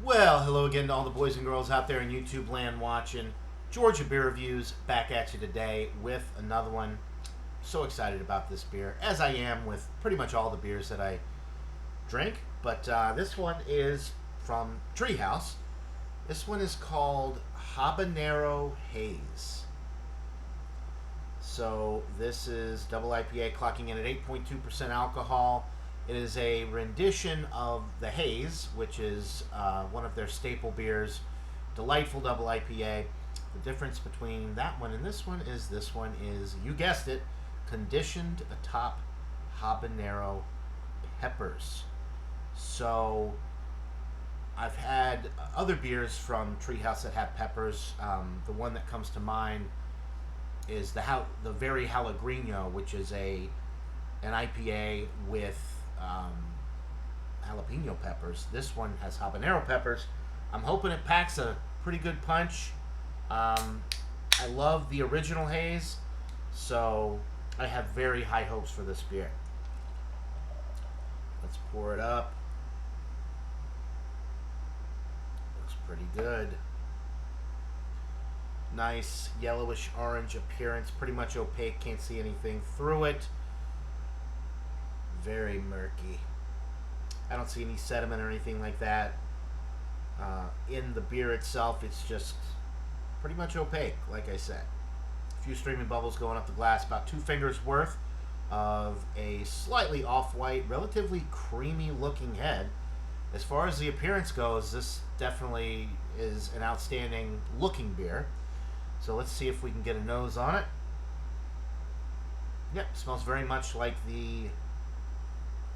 Well, hello again to all the boys and girls out there in YouTube land watching. Georgia Beer Reviews back at you today with another one. So excited about this beer, as I am with pretty much all the beers that I drink. But this one is from Treehouse. This one is called Habanero Haze. So this is double IPA clocking in at 8.2% alcohol. It is a rendition of the Haze, which is one of their staple beers. Delightful double IPA. The difference between that one and this one is, you guessed it, conditioned atop habanero peppers. So I've had other beers from Treehouse that have peppers. The one that comes to mind is the very Jalapeno, which is an IPA with jalapeno peppers. This one has habanero peppers. I'm hoping it packs a pretty good punch. I love the original Haze, so I have very high hopes for this beer. Let's pour it up. Looks pretty good. Nice yellowish orange appearance, pretty much opaque, can't see anything through it. Very murky. I don't see any sediment or anything like that in the beer itself. It's just pretty much opaque, like I said. A few streaming bubbles going up the glass, about 2 fingers worth of a slightly off-white, relatively creamy looking head. As far as the appearance goes, this definitely is an outstanding looking beer. So let's see if we can get a nose on it. Yep, smells very much like the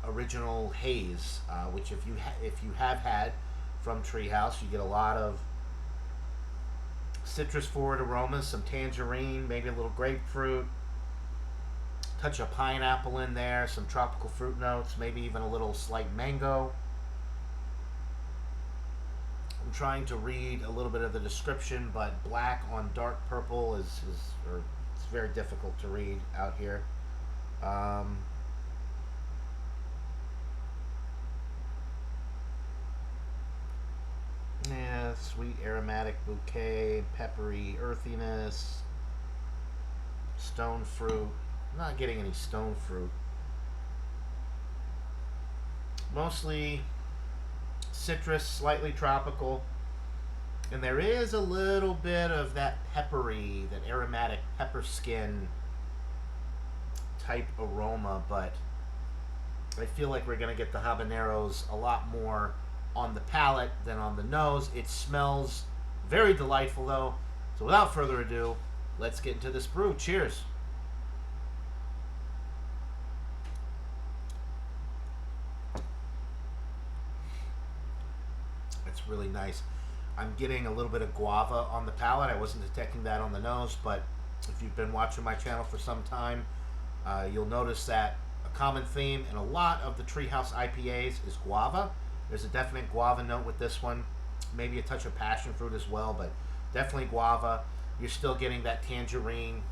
original Haze, which if you have had from Treehouse, you get a lot of citrus forward aromas, some tangerine, maybe a little grapefruit, touch of pineapple in there, some tropical fruit notes, maybe even a little slight mango. I'm trying to read a little bit of the description, but black on dark purple it's very difficult to read out here. Yeah, sweet aromatic bouquet, peppery earthiness, stone fruit. I'm not getting any stone fruit. Mostly citrus, slightly tropical. And there is a little bit of that peppery, that aromatic pepper skin type aroma, but I feel like we're going to get the habaneros a lot more on the palate than on the nose. It smells very delightful though. So without further ado, let's get into this brew. Cheers. It's really nice. I'm getting a little bit of guava on the palate. I wasn't detecting that on the nose, but if you've been watching my channel for some time, you'll notice that a common theme in a lot of the Treehouse IPAs is guava. There's a definite guava note with this one, maybe a touch of passion fruit as well, but definitely guava. You're still getting that tangerine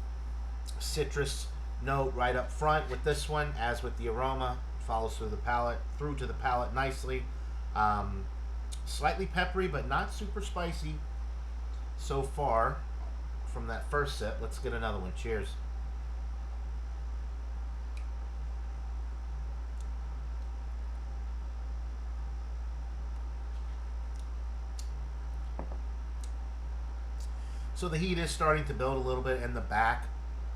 citrus note right up front with this one, as with the aroma. It follows through to the palate nicely. Slightly peppery, but not super spicy so far from that first sip. Let's get another one. Cheers. So the heat is starting to build a little bit in the back.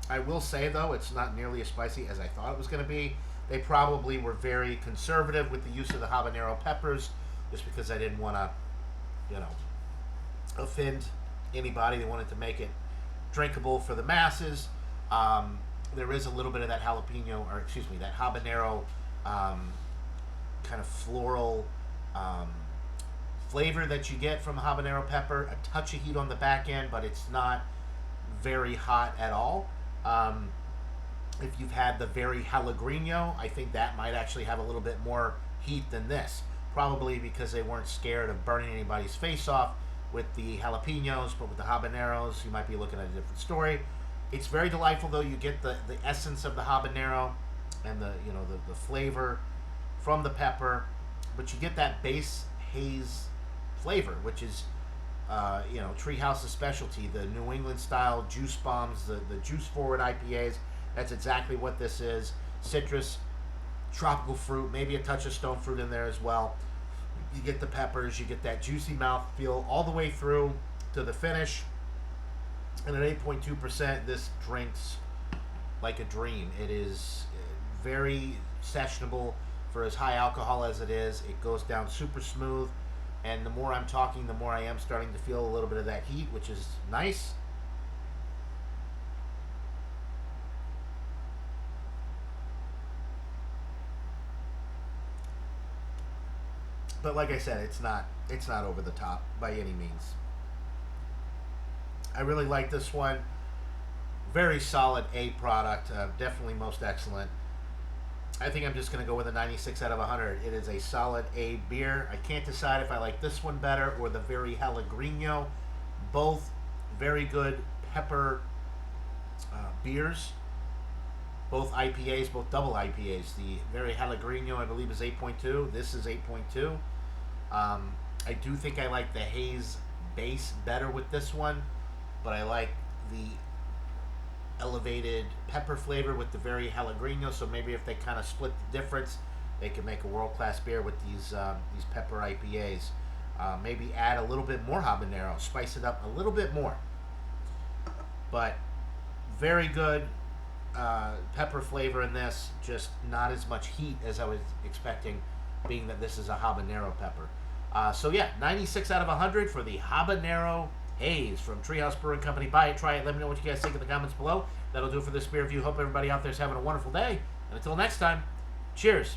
I will say though, it's not nearly as spicy as I thought it was going to be. They probably were very conservative with the use of the habanero peppers, just because I didn't want to, offend anybody. They wanted to make it drinkable for the masses. There is a little bit of that that habanero kind of floral flavor that you get from habanero pepper. A touch of heat on the back end, but it's not very hot at all. If you've had the very Jalapeno, I think that might actually have a little bit more heat than this. Probably because they weren't scared of burning anybody's face off with the jalapenos, but with the habaneros, you might be looking at a different story. It's very delightful though. You get the essence of the habanero and the flavor from the pepper, but you get that base haze flavor, which is Treehouse's specialty, the New England style juice bombs, the juice forward IPAs. That's exactly what this is. Citrus, tropical fruit, maybe a touch of stone fruit in there as well. You get the peppers, you get that juicy mouth feel all the way through to the finish. And at 8.2%, this drinks like a dream. It is very sessionable for as high alcohol as it is. It goes down super smooth. And the more I'm talking, the more I am starting to feel a little bit of that heat, which is nice. But like I said, it's not over the top by any means. I really like this one. Very solid A product. Definitely most excellent. I think I'm just going to go with a 96 out of 100. It is a solid A beer. I can't decide if I like this one better or the Very Pellegrino. Both very good pepper beers. Both IPAs, both double IPAs. The Very Pellegrino, I believe, is 8.2. This is 8.2. I do think I like the Haze base better with this one, but I like the elevated pepper flavor with the Very Pellegrino. So maybe if they kind of split the difference, they could make a world-class beer with these pepper IPAs. Maybe add a little bit more habanero, spice it up a little bit more. But very good pepper flavor in this, just not as much heat as I was expecting, being that this is a habanero pepper. So yeah, 96 out of 100 for the Habanero Haze from Treehouse Brewing Company. Buy it, try it, let me know what you guys think in the comments below. That'll do it for this beer review. Hope everybody out there is having a wonderful day. And until next time, cheers.